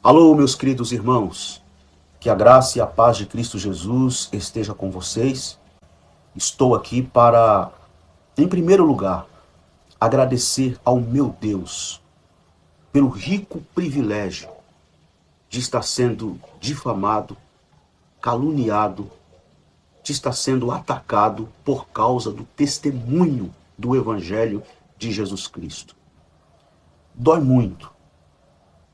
Alô, meus queridos irmãos, que a graça e a paz de Cristo Jesus esteja com vocês. Estou aqui para, em primeiro lugar, agradecer ao meu Deus pelo rico privilégio de estar sendo difamado, caluniado, de estar sendo atacado por causa do testemunho do Evangelho de Jesus Cristo. Dói muito.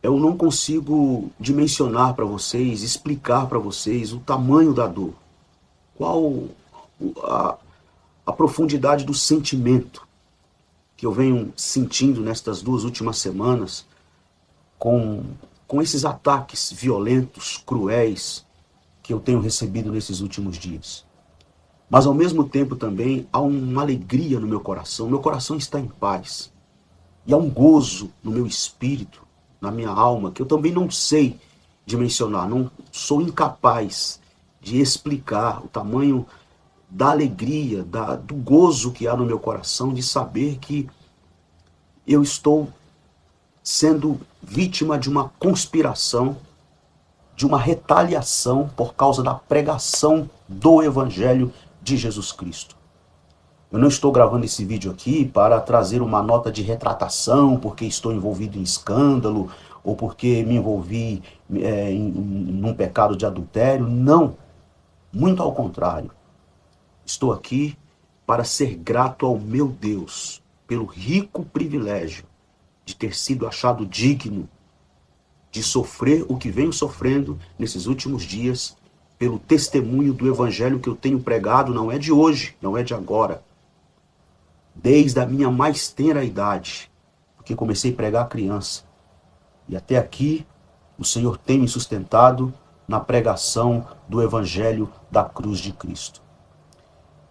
Eu não consigo dimensionar para vocês, explicar para vocês o tamanho da dor. Qual a, a profundidade do sentimento que eu venho sentindo nestas 2 últimas semanas com esses ataques violentos, cruéis, que eu tenho recebido nesses últimos dias. Mas ao mesmo tempo também há uma alegria no meu coração está em paz. E há um gozo no meu espírito, na minha alma, que eu também não sei dimensionar, não sou incapaz de explicar o tamanho da alegria, do gozo que há no meu coração de saber que eu estou sendo vítima de uma conspiração, de uma retaliação por causa da pregação do Evangelho de Jesus Cristo. Eu não estou gravando esse vídeo aqui para trazer uma nota de retratação porque estou envolvido em escândalo ou porque me envolvi num pecado de adultério. Não, muito ao contrário. Estou aqui para ser grato ao meu Deus pelo rico privilégio de ter sido achado digno de sofrer o que venho sofrendo nesses últimos dias pelo testemunho do Evangelho que eu tenho pregado. Não é de hoje, não é de agora. Desde a minha mais tenra idade, porque comecei a pregar criança. E até aqui, o Senhor tem me sustentado na pregação do Evangelho da cruz de Cristo.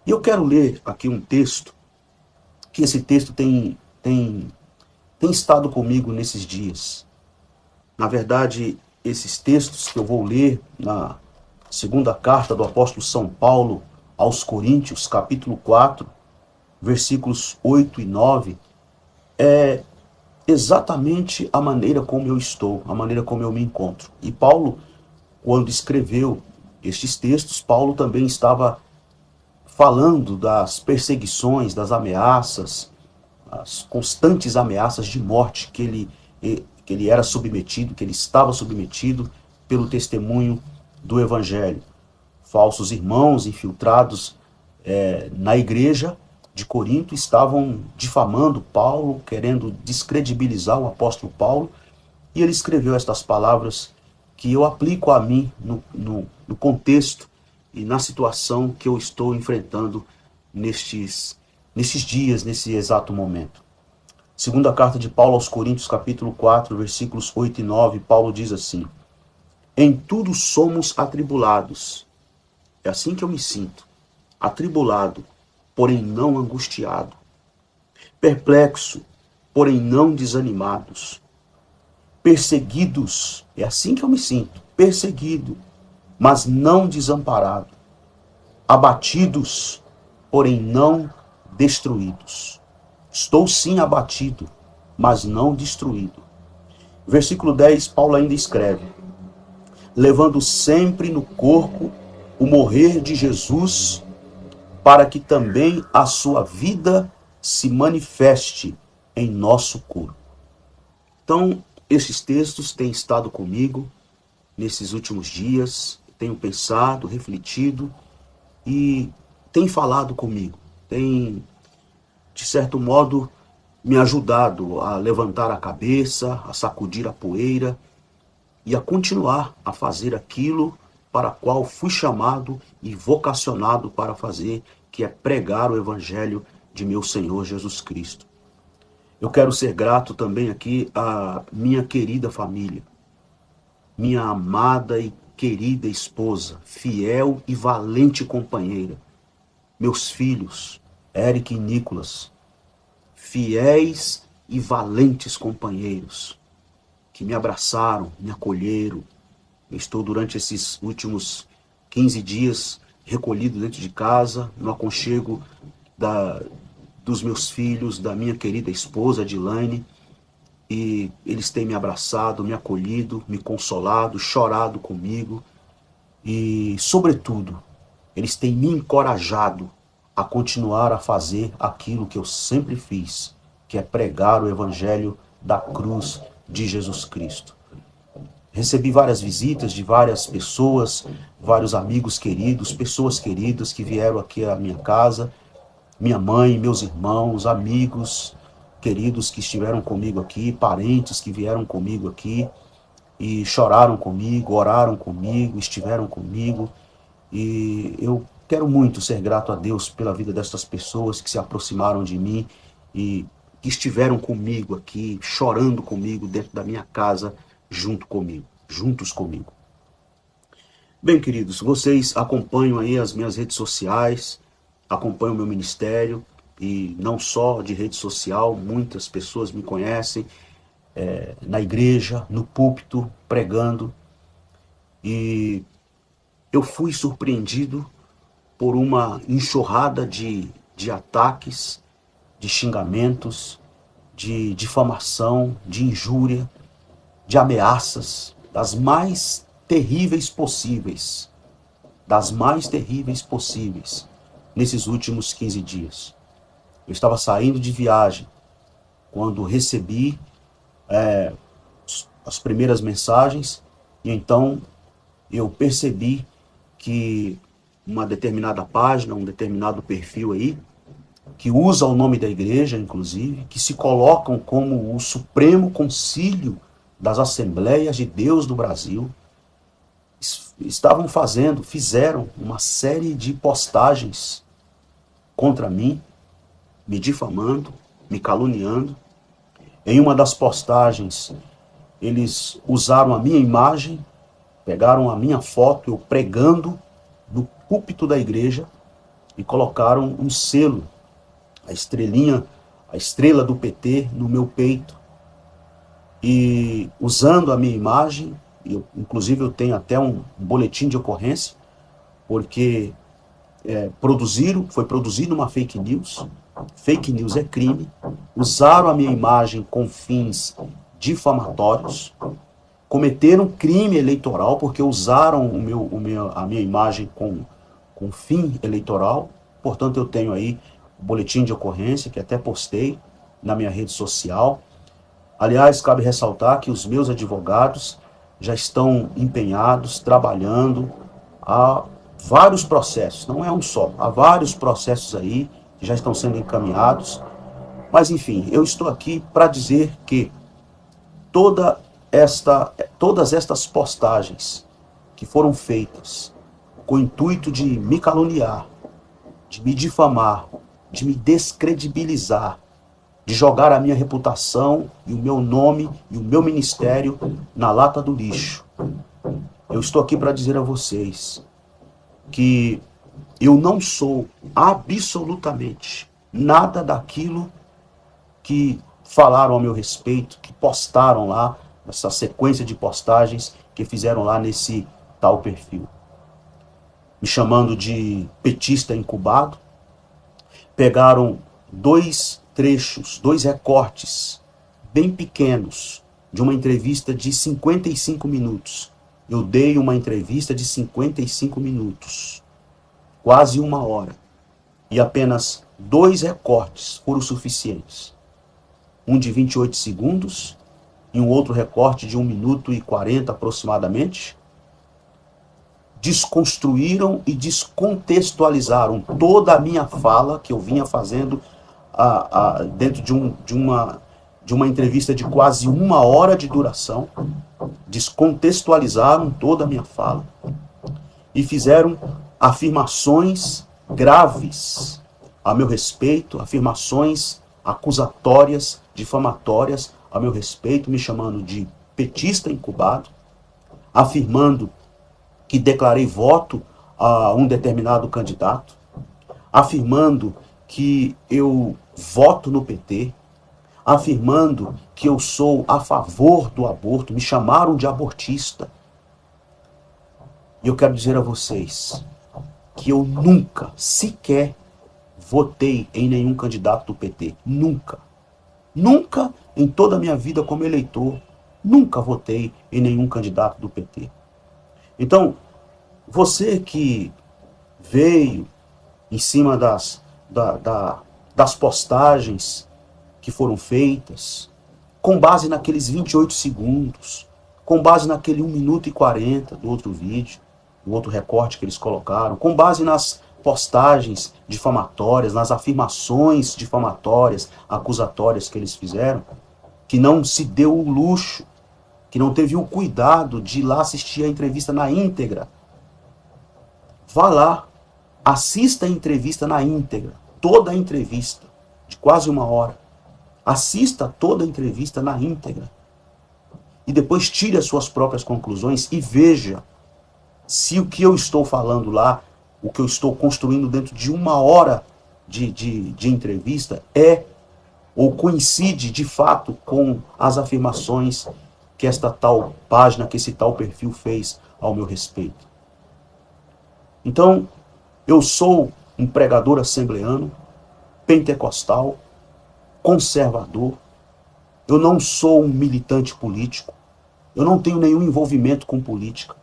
E eu quero ler aqui um texto, que esse texto tem estado comigo nesses dias. Na verdade, esses textos que eu vou ler na segunda carta do apóstolo São Paulo aos Coríntios, capítulo 4, versículos 8 e 9, é exatamente a maneira como eu estou, a maneira como eu me encontro. E Paulo, quando escreveu estes textos, Paulo também estava falando das perseguições, das ameaças, as constantes ameaças de morte que ele era submetido, que ele estava submetido pelo testemunho do Evangelho. Falsos irmãos infiltrados na igreja de Corinto estavam difamando Paulo, querendo descredibilizar o apóstolo Paulo, e ele escreveu estas palavras que eu aplico a mim no contexto e na situação que eu estou enfrentando nesses dias, nesse exato momento. Segunda carta de Paulo aos Coríntios, capítulo 4, versículos 8 e 9, Paulo diz assim: em tudo somos atribulados. É assim que eu me sinto. Atribulado, porém não angustiado. Perplexo, porém não desanimados. Perseguidos, é assim que eu me sinto. Perseguido, mas não desamparado. Abatidos, porém não destruídos. Estou sim abatido, mas não destruído. Versículo 10, Paulo ainda escreve: levando sempre no corpo o morrer de Jesus, para que também a sua vida se manifeste em nosso corpo. Então, esses textos têm estado comigo nesses últimos dias, tenho pensado, refletido e tem falado comigo, tem, de certo modo, me ajudado a levantar a cabeça, a sacudir a poeira e a continuar a fazer aquilo para o qual fui chamado e vocacionado para fazer, que é pregar o Evangelho de meu Senhor Jesus Cristo. Eu quero ser grato também aqui à minha querida família, minha amada e querida esposa, fiel e valente companheira, meus filhos, Eric e Nicolas, fiéis e valentes companheiros, que me abraçaram, me acolheram. Eu estou durante esses últimos 15 dias recolhido dentro de casa, no aconchego dos meus filhos, da minha querida esposa, Adilane, e eles têm me abraçado, me acolhido, me consolado, chorado comigo e, sobretudo, eles têm me encorajado a continuar a fazer aquilo que eu sempre fiz, que é pregar o evangelho da cruz de Jesus Cristo. Recebi várias visitas de várias pessoas, vários amigos queridos, pessoas queridas que vieram aqui à minha casa, minha mãe, meus irmãos, amigos queridos que estiveram comigo aqui, parentes que vieram comigo aqui e choraram comigo, oraram comigo, estiveram comigo. E eu quero muito ser grato a Deus pela vida destas pessoas que se aproximaram de mim e que estiveram comigo aqui, chorando comigo dentro da minha casa, juntos comigo. Bem, queridos, vocês acompanham aí as minhas redes sociais, acompanham o meu ministério, e não só de rede social, muitas pessoas me conhecem na igreja, no púlpito, pregando, e eu fui surpreendido por uma enxurrada de ataques, de xingamentos, de difamação, de injúria, de ameaças, das mais terríveis possíveis, nesses últimos 15 dias. Eu estava saindo de viagem quando recebi as primeiras mensagens, e então eu percebi que uma determinada página, um determinado perfil aí, que usa o nome da igreja, inclusive, que se colocam como o Supremo Concílio das Assembleias de Deus do Brasil, fizeram uma série de postagens contra mim, me difamando, me caluniando. Em uma das postagens, eles usaram a minha imagem, pegaram a minha foto, eu pregando no púlpito da igreja, e colocaram um selo, a estrelinha, a estrela do PT no meu peito. E usando a minha imagem, inclusive eu tenho até um boletim de ocorrência, porque foi produzida uma fake news é crime, usaram a minha imagem com fins difamatórios, cometeram crime eleitoral porque usaram a minha imagem com fim eleitoral. Portanto, eu tenho aí o boletim de ocorrência, que até postei na minha rede social. Aliás, cabe ressaltar que os meus advogados já estão empenhados, trabalhando há vários processos, não é um só, há vários processos aí que já estão sendo encaminhados. Mas enfim, eu estou aqui para dizer que todas estas postagens que foram feitas com o intuito de me caluniar, de me difamar, de me descredibilizar, de jogar a minha reputação e o meu nome e o meu ministério na lata do lixo. Eu estou aqui para dizer a vocês que eu não sou absolutamente nada daquilo que falaram ao meu respeito, que postaram lá, essa sequência de postagens que fizeram lá nesse tal perfil. Me chamando de petista incubado, pegaram dois trechos, dois recortes bem pequenos de uma entrevista de 55 minutos. Eu dei uma entrevista de 55 minutos, quase uma hora, e apenas dois recortes foram suficientes. Um de 28 segundos e um outro recorte de 1 minuto e 40 aproximadamente. Desconstruíram e descontextualizaram toda a minha fala que eu vinha fazendo dentro de uma entrevista de quase uma hora de duração. Descontextualizaram toda a minha fala e fizeram afirmações graves a meu respeito, afirmações acusatórias, difamatórias a meu respeito, me chamando de petista incubado, afirmando que declarei voto a um determinado candidato, afirmando que eu voto no PT, afirmando que eu sou a favor do aborto, me chamaram de abortista. E eu quero dizer a vocês que eu nunca, sequer, votei em nenhum candidato do PT. Nunca. Nunca em toda a minha vida como eleitor, nunca votei em nenhum candidato do PT. Então, você que veio em cima das postagens que foram feitas, com base naqueles 28 segundos, com base naquele 1 minuto e 40 do outro vídeo, do outro recorte que eles colocaram, com base nas postagens difamatórias, nas afirmações difamatórias, acusatórias que eles fizeram, que não se deu o luxo, que não teve o cuidado de ir lá assistir a entrevista na íntegra. Vá lá, assista a entrevista na íntegra, toda a entrevista, de quase 1 hora. Assista toda a entrevista na íntegra. E depois tire as suas próprias conclusões e veja se o que eu estou falando lá, o que eu estou construindo dentro de 1 hora de entrevista é ou coincide de fato com as afirmações que esta tal página, que esse tal perfil fez ao meu respeito. Então, eu sou um pregador assembleano, pentecostal, conservador. Eu não sou um militante político. Eu não tenho nenhum envolvimento com política.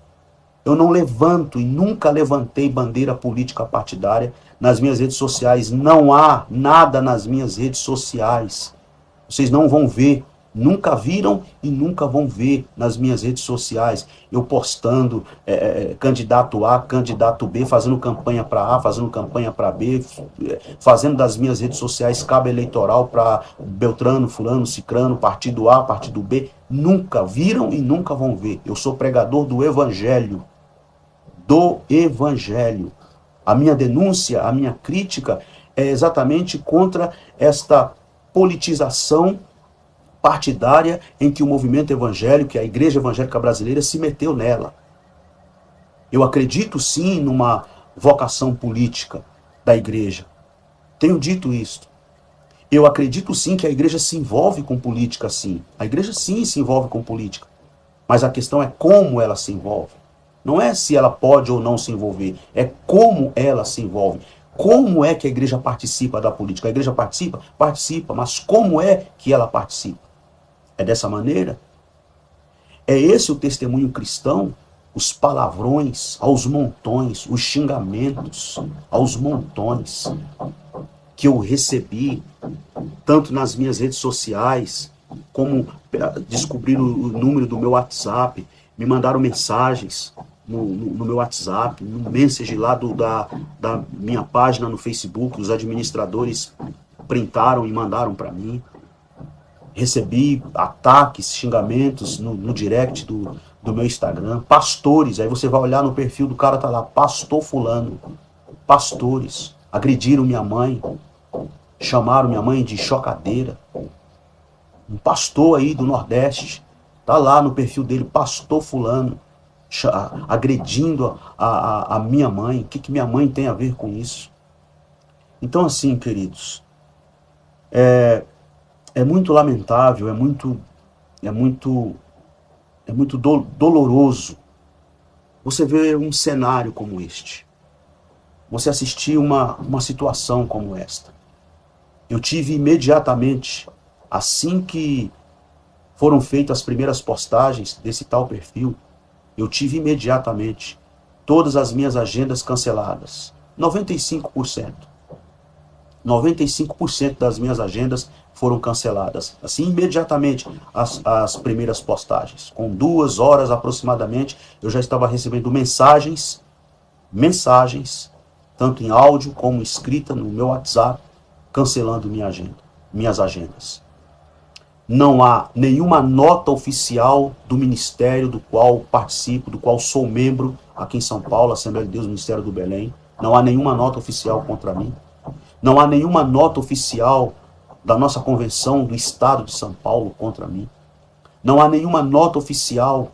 Eu não levanto e nunca levantei bandeira política partidária nas minhas redes sociais. Não há nada nas minhas redes sociais. Vocês não vão ver, nunca viram e nunca vão ver nas minhas redes sociais eu postando candidato A, candidato B, fazendo campanha para A, fazendo campanha para B, fazendo das minhas redes sociais cabo eleitoral para Beltrano, Fulano, Cicrano, partido A, partido B. Nunca viram e nunca vão ver. Eu sou pregador do Evangelho. Do Evangelho. A minha denúncia, a minha crítica é exatamente contra esta politização partidária em que o movimento evangélico, que a Igreja Evangélica Brasileira se meteu nela. Eu acredito sim numa vocação política da Igreja. Tenho dito isto. Eu acredito sim que a Igreja se envolve com política, sim. A Igreja sim se envolve com política. Mas a questão é como ela se envolve. Não é se ela pode ou não se envolver, é como ela se envolve. Como é que a igreja participa da política? A igreja participa? Participa, mas como é que ela participa? É dessa maneira? É esse o testemunho cristão? Os palavrões aos montões, os xingamentos aos montões que eu recebi, tanto nas minhas redes sociais, como descobriram o número do meu WhatsApp, me mandaram mensagens no meu WhatsApp, no message lá da minha página no Facebook, os administradores printaram e mandaram para mim. Recebi ataques, xingamentos no direct do meu Instagram. Pastores, aí você vai olhar no perfil do cara, tá lá, pastor fulano. Pastores, agrediram minha mãe, chamaram minha mãe de chocadeira. Um pastor aí do Nordeste, tá lá no perfil dele, pastor fulano, agredindo a minha mãe. O que minha mãe tem a ver com isso? Então assim, queridos, é muito lamentável, é muito doloroso você ver um cenário como este. Você assistir uma situação como esta. Eu tive imediatamente, assim que foram feitas as primeiras postagens desse tal perfil, eu tive imediatamente todas as minhas agendas canceladas. 95%. 95% das minhas agendas foram canceladas. Assim, imediatamente, as primeiras postagens. Com 2 horas aproximadamente, eu já estava recebendo mensagens, tanto em áudio como escrita no meu WhatsApp, cancelando minhas agendas. Não há nenhuma nota oficial do ministério do qual participo, do qual sou membro, aqui em São Paulo, Assembleia de Deus, Ministério do Belém. Não há nenhuma nota oficial contra mim. Não há nenhuma nota oficial da nossa convenção do Estado de São Paulo contra mim. Não há nenhuma nota oficial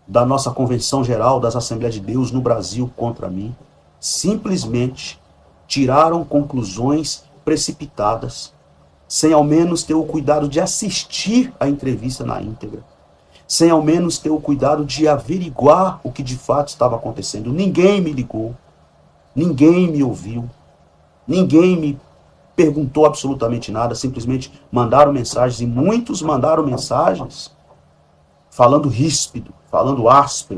da nossa Convenção Geral das Assembleias de Deus no Brasil contra mim. Simplesmente tiraram conclusões precipitadas, sem ao menos ter o cuidado de assistir a entrevista na íntegra, sem ao menos ter o cuidado de averiguar o que de fato estava acontecendo. Ninguém me ligou, ninguém me ouviu, ninguém me perguntou absolutamente nada, simplesmente mandaram mensagens, e muitos mandaram mensagens falando ríspido, falando áspero,